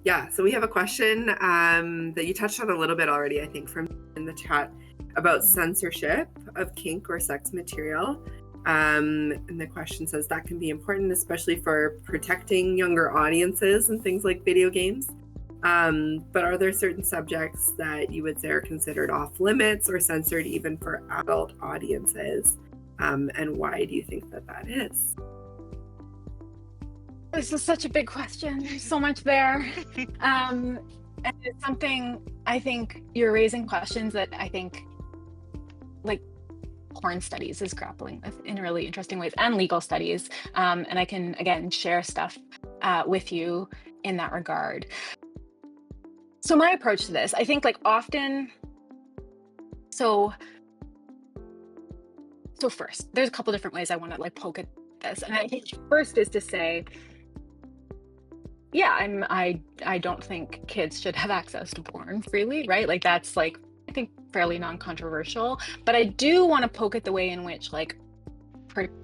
B: Yeah, so we have a question that you touched on a little bit already, I think, from in the chat about censorship of kink or sex material. And the question says that can be important, especially for protecting younger audiences and things like video games. But are there certain subjects that you would say are considered off limits or censored even for adult audiences? And why do you think that is?
C: This is such a big question. There's so much there. And it's something, I think you're raising questions that I think like porn studies is grappling with in really interesting ways, and legal studies. And I can, again, share stuff with you in that regard. So my approach to this, I think like often, so first, there's a couple different ways I want to like poke at this. And I think first is to say, yeah, I don't think kids should have access to porn freely, right? Like that's like, I think fairly non-controversial, but I do want to poke at the way in which like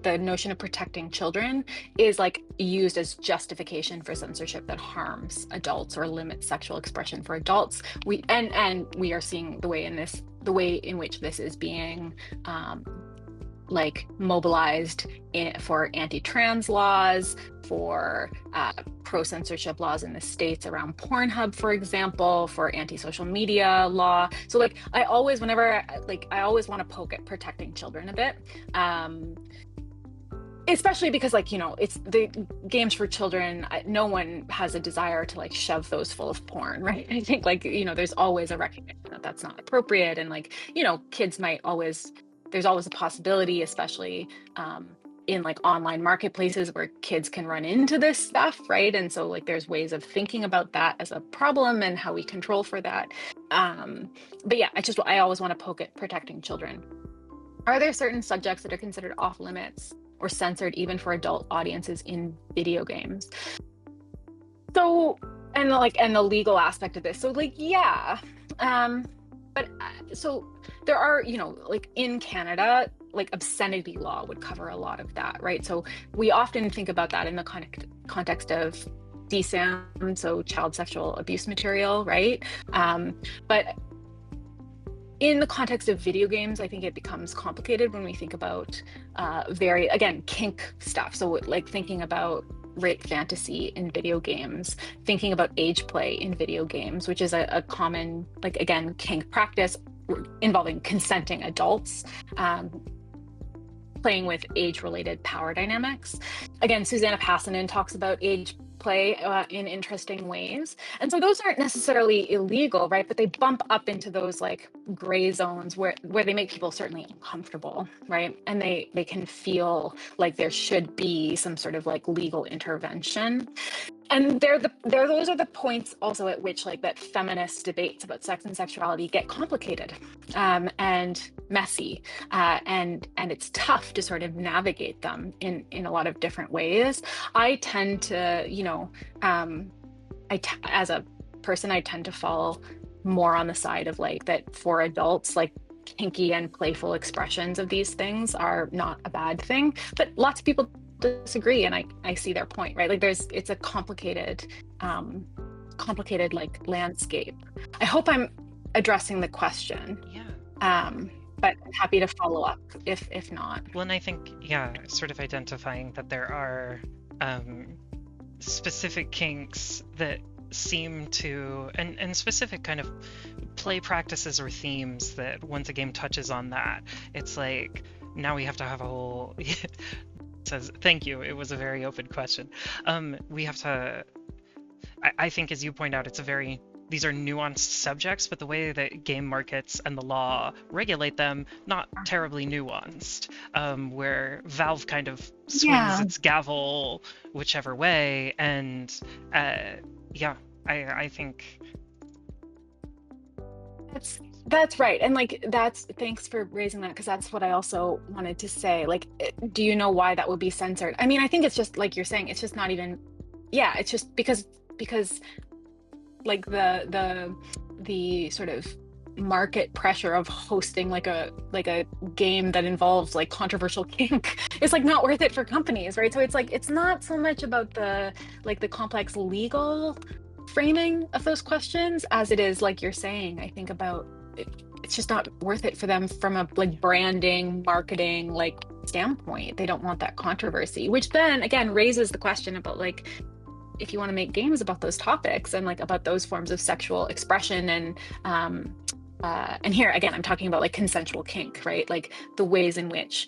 C: the notion of protecting children is like used as justification for censorship that harms adults or limits sexual expression for adults. We are seeing the way in which this is being like mobilized for anti-trans laws, for pro-censorship laws in the States around Pornhub, for example, for anti-social media law. So like I always want to poke at protecting children a bit. Especially because, like, you know, it's the games for children, no one has a desire to like shove those full of porn, right? I think, like, you know, there's always a recognition that that's not appropriate, and like, you know, there's always a possibility, especially in like online marketplaces where kids can run into this stuff, right? And so like there's ways of thinking about that as a problem and how we control for that. But yeah, I always want to poke at protecting children. Are there certain subjects that are considered off limits or censored even for adult audiences in video games? So, and the legal aspect of this. So like, yeah. But so there are, you know, like in Canada, like obscenity law would cover a lot of that, right? So we often think about that in the context of DSAM, so child sexual abuse material, right? But in the context of video games, I think it becomes complicated when we think about kink stuff. So like thinking about rape fantasy in video games, thinking about age play in video games, which is a common, like, again, kink practice involving consenting adults, playing with age-related power dynamics. Again, Susanna Passanen talks about age play in interesting ways. And so those aren't necessarily illegal, right? But they bump up into those like gray zones where they make people certainly uncomfortable, right? And they can feel like there should be some sort of like legal intervention. And those are the points also at which like that feminist debates about sex and sexuality get complicated and messy, and it's tough to sort of navigate them in a lot of different ways. I tend to, you know, as a person, I tend to fall more on the side of like that for adults, like kinky and playful expressions of these things are not a bad thing, but lots of people disagree, and I see their point, right? Like it's a complicated like landscape. I hope I'm addressing the question.
A: Yeah.
C: But I'm happy to follow up if not.
A: Well, and I think, yeah, sort of identifying that there are specific kinks that seem to, and specific kind of play practices or themes that once a game touches on that, it's like, now we have to have a whole says, thank you, it was a very open question. We have to, I think, as you point out, these are nuanced subjects, but the way that game markets and the law regulate them, not terribly nuanced, where Valve kind of swings its gavel whichever way. And I think
C: that's right. And like, thanks for raising that, because that's what I also wanted to say. Like, do you know why that would be censored? I mean, I think it's just like you're saying, it's just not even, it's just because like the sort of market pressure of hosting like a game that involves like controversial kink is like not worth it for companies, right? So it's like, it's not so much about the complex legal framing of those questions as it is, like you're saying, I think about it's just not worth it for them from a like branding, marketing like standpoint. They don't want that controversy, which then again raises the question about like, if you want to make games about those topics and like about those forms of sexual expression and here again I'm talking about like consensual kink, right? Like the ways in which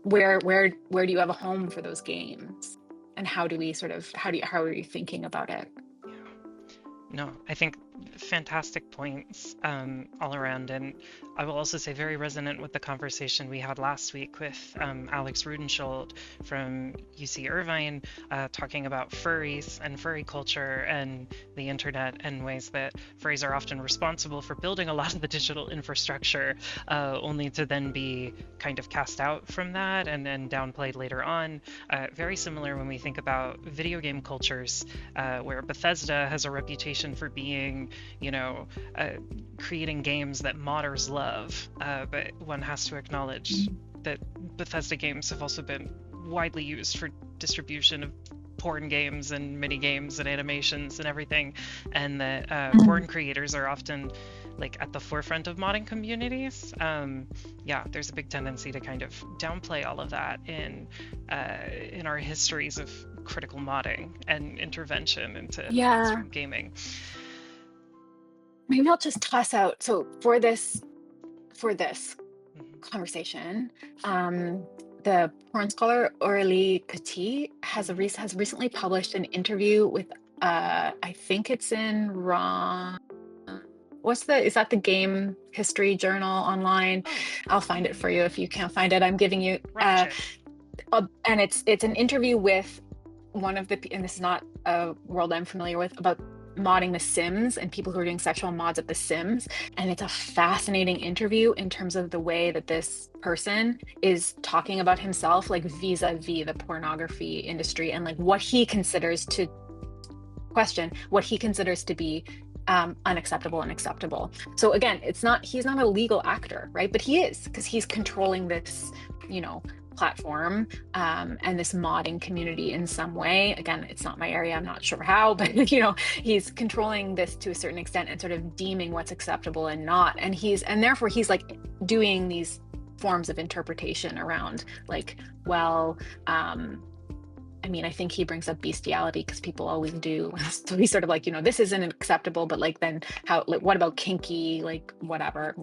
C: where do you have a home for those games, and how do we sort of how are you thinking about it?
A: No, I think fantastic points all around, and I will also say very resonant with the conversation we had last week with Alex Rudenschold from UC Irvine, talking about furries and furry culture and the internet, and ways that furries are often responsible for building a lot of the digital infrastructure, only to then be kind of cast out from that and then downplayed later on. Very similar when we think about video game cultures, where Bethesda has a reputation for being creating, creating games that modders love. But one has to acknowledge that Bethesda games have also been widely used for distribution of porn games and mini games and animations and everything, and that porn creators are often like at the forefront of modding communities. There's a big tendency to kind of downplay all of that in our histories of critical modding and intervention into mainstream gaming.
C: Maybe I'll just toss out, so for this conversation, the porn scholar Aurélie Petit has recently published an interview with I think it's in is that the Game History Journal online? I'll find it for you if you can't find it. I'm giving you and it's an interview with one of the, and this is not a world I'm familiar with, about modding The Sims and people who are doing sexual mods of The Sims. And it's a fascinating interview in terms of the way that this person is talking about himself, like vis-a-vis the pornography industry, and like what he considers to be unacceptable and acceptable. So again, he's not a legal actor, right? But he is, because he's controlling this, platform and this modding community in some way. Again, it's not my area, I'm not sure how, but he's controlling this to a certain extent and sort of deeming what's acceptable and not. And therefore he's like doing these forms of interpretation around like, well, I think he brings up bestiality because people always do. So he's sort of like, this isn't acceptable, but like, then how, like, what about kinky, like whatever,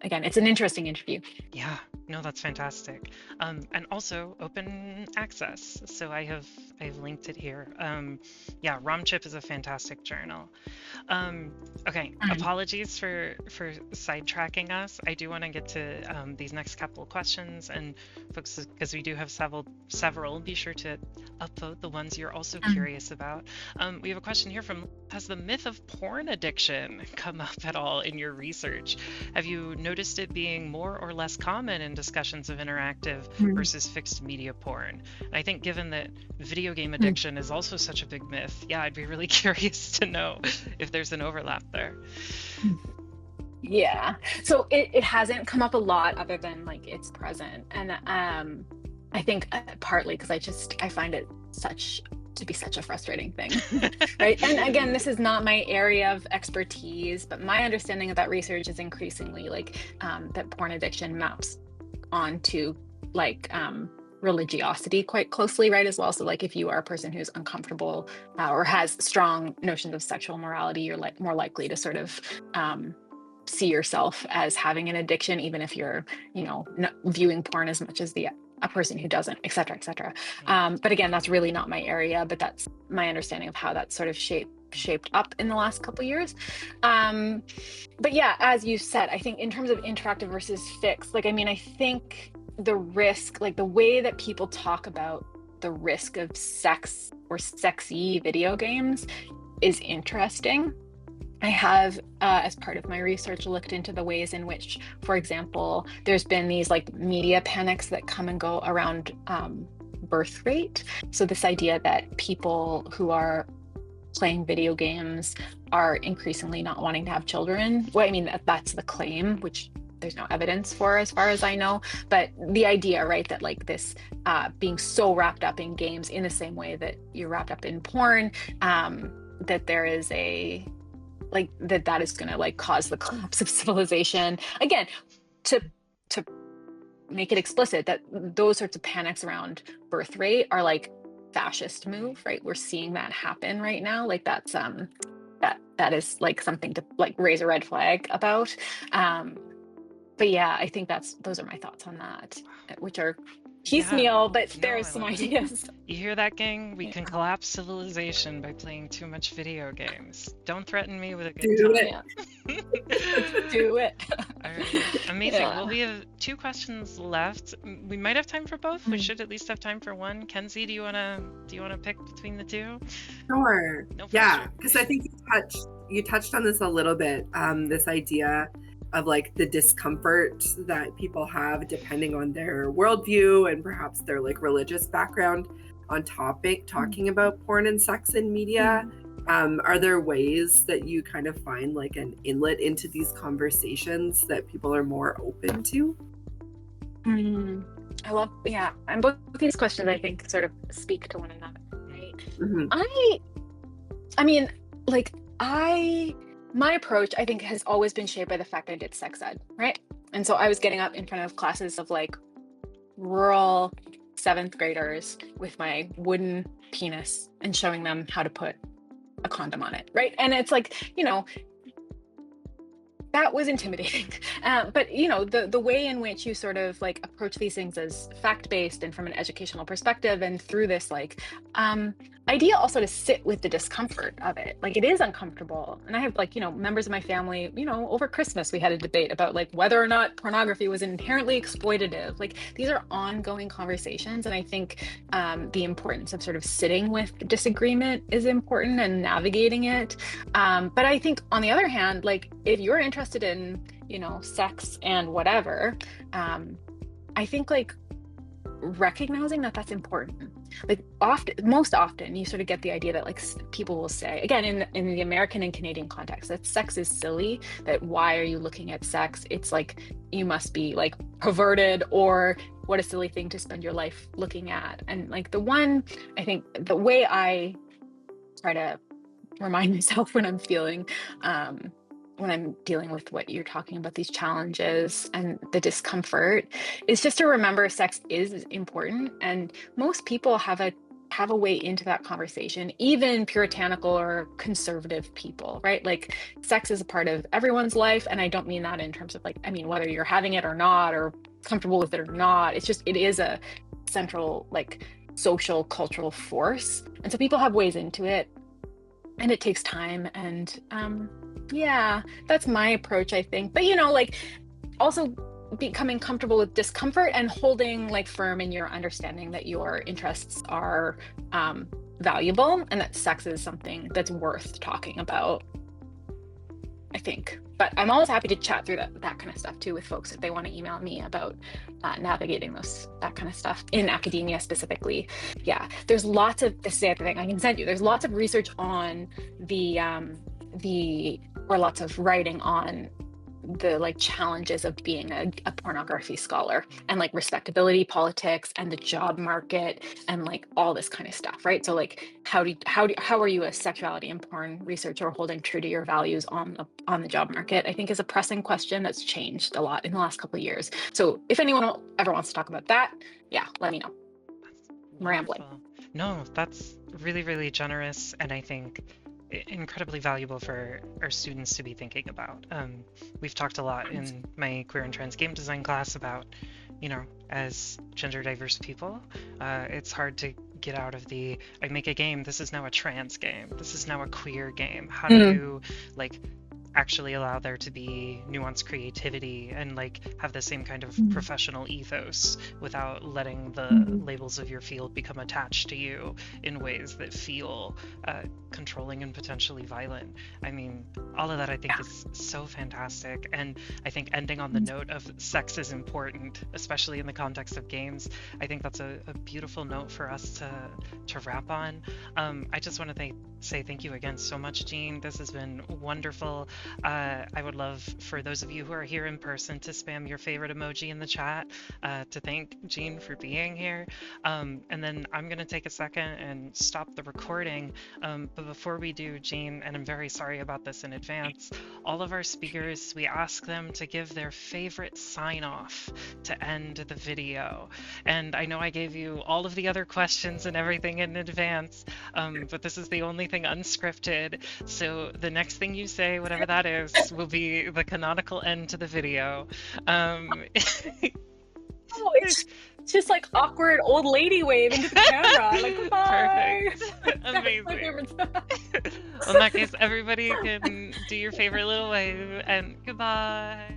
C: again, it's an interesting interview.
A: Yeah, no, that's fantastic. And also open access. So I've linked it here. RomChip is a fantastic journal. Okay, apologies for sidetracking us. I do want to get to these next couple of questions, and folks, because we do have several, be sure to upvote the ones you're also curious about. We have a question here from, has the myth of porn addiction come up at all in your research? Have you noticed it being more or less common in discussions of interactive versus fixed media porn? And I think given that video game addiction is also such a big myth, I'd be really curious to know if there's an overlap there.
C: Yeah, so it hasn't come up a lot other than like it's present. And I think partly because I find it to be such a frustrating thing, right? And again, this is not my area of expertise, but my understanding of that research is increasingly like that porn addiction maps onto like religiosity quite closely, right, as well. So like if you are a person who's uncomfortable or has strong notions of sexual morality, you're like more likely to sort of see yourself as having an addiction, even if you're not viewing porn as much as a person who doesn't, et cetera, et cetera. But again, that's really not my area, but that's my understanding of how that's sort of shaped up in the last couple of years. But yeah, as you said, I think in terms of interactive versus fixed, like, I think the risk, like the way that people talk about the risk of sex or sexy video games is interesting. I have, as part of my research, looked into the ways in which, for example, there's been these like media panics that come and go around birth rate. So this idea that people who are playing video games are increasingly not wanting to have children. Well, that's the claim, which there's no evidence for as far as I know. But the idea, right, that like this being so wrapped up in games in the same way that you're wrapped up in porn, that there is that is going to like cause the collapse of civilization. Again, to make it explicit that those sorts of panics around birth rate are like fascist move, right? We're seeing that happen right now. Like that's that is like something to like raise a red flag about. But yeah, I think those are my thoughts on that, which are piecemeal, but there's some ideas.
A: You hear that, gang? We can collapse civilization by playing too much video games. Don't threaten me with a good time.
C: Do it.
A: All right. Amazing. Well, we have 2 questions left. We might have time for both. We should at least have time for one. Kenzie, do you wanna pick between the 2?
B: Sure. No pressure. Because I think you touched on this a little bit. This idea of like the discomfort that people have depending on their worldview and perhaps their like religious background on talking about porn and sex in media. Are there ways that you kind of find like an inlet into these conversations that people are more open to?
C: I love, yeah, and both these questions I think sort of speak to one another, right?
B: Mm-hmm.
C: I mean, like, my approach, I think, has always been shaped by the fact I did sex ed, right? And so I was getting up in front of classes of like rural 7th graders with my wooden penis and showing them how to put a condom on it, right? And it's like, you know, that was intimidating. But you know, the way in which you sort of like approach these things as fact-based and from an educational perspective, and through this like idea also to sit with the discomfort of it. Like, it is uncomfortable. And I have like, you know, members of my family, you know, over Christmas we had a debate about like whether or not pornography was inherently exploitative. Like, these are ongoing conversations, and I think the importance of sort of sitting with disagreement is important and navigating it. But I think on the other hand, like, if you're interested in, you know, sex and whatever, I think like recognizing that that's important. Like, most often you sort of get the idea that like people will say, again, in the American and Canadian context, that sex is silly, that why are you looking at sex? It's like you must be like perverted, or what a silly thing to spend your life looking at. And like I think the way I try to remind myself when I'm feeling when I'm dealing with what you're talking about, these challenges and the discomfort, is just to remember sex is important, and most people have a way into that conversation, even puritanical or conservative people, right? Like, sex is a part of everyone's life, and I don't mean that in terms of like, I mean whether you're having it or not, or comfortable with it or not. It's just, it is a central like social cultural force, and so people have ways into it, and it takes time. And yeah, that's my approach, I think. But you know, like, also becoming comfortable with discomfort and holding like firm in your understanding that your interests are valuable, and that sex is something that's worth talking about, I think. But I'm always happy to chat through that kind of stuff too with folks if they want to email me about navigating that kind of stuff in academia specifically. Yeah, there's lots of, this is the other thing I can send you, there's lots of research on or lots of writing on the like challenges of being a pornography scholar, and like respectability politics and the job market and like all this kind of stuff, right? So like how are you a sexuality and porn researcher holding true to your values on the job market, I think is a pressing question that's changed a lot in the last couple of years. So if anyone ever wants to talk about that, yeah, let me know. I'm rambling.
A: No, that's really, really generous, and I think incredibly valuable for our students to be thinking about. We've talked a lot in my queer and trans game design class about, you know, as gender diverse people, it's hard to get out of the, I make a game, this is now a trans game, this is now a queer game. How do you like actually allow there to be nuanced creativity and like have the same kind of professional ethos without letting the labels of your field become attached to you in ways that feel controlling and potentially violent. I mean, all of that I think is so fantastic, and I think ending on the note of sex is important, especially in the context of games, I think that's a beautiful note for us to wrap on. I just want to say thank you again so much, Jean. This has been wonderful. I would love for those of you who are here in person to spam your favorite emoji in the chat to thank Jean for being here. And then I'm going to take a second and stop the recording. But before we do, Jean, and I'm very sorry about this in advance, all of our speakers, we ask them to give their favorite sign-off to end the video. And I know I gave you all of the other questions and everything in advance, but this is the only thing unscripted. So the next thing you say, whatever that is, will be the canonical end to the video.
C: Oh, it's just like awkward old lady wave into the camera. Like, bye.
A: Perfect. Amazing. Well, in that case, everybody can do your favorite little wave and goodbye.